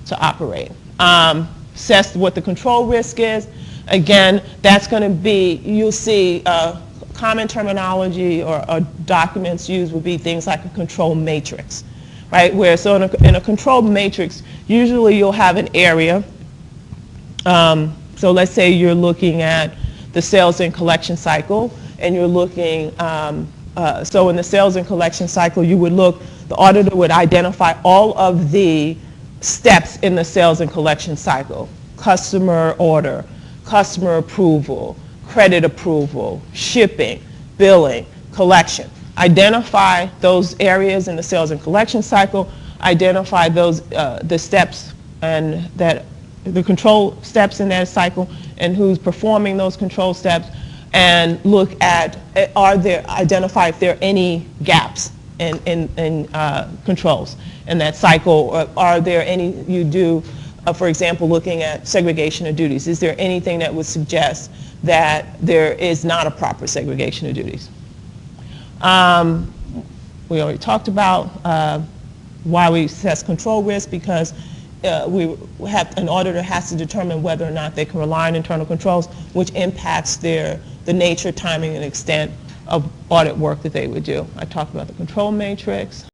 to operate. Assess what the control risk is. Again, that's going to be, you'll see common terminology or documents used would be things like a control matrix, right? Where, so in a control matrix, usually you'll have an area. So let's say you're looking at the sales and collection cycle, and you're looking, so in the sales and collection cycle, you would look, the auditor would identify all of the steps in the sales and collection cycle: customer order, customer approval, credit approval, shipping, billing, collection. Identify those areas in the sales and collection cycle, identify those, the steps and that, the control steps in that cycle and who's performing those control steps, and look at, identify if there are any gaps in controls in that cycle, or are there any, you do, for example, looking at segregation of duties. Is there anything that would suggest that there is not a proper segregation of duties? We already talked about why we assess control risk, because an auditor has to determine whether or not they can rely on internal controls, which impacts the nature, timing, and extent of audit work that they would do. I talked about the control matrix.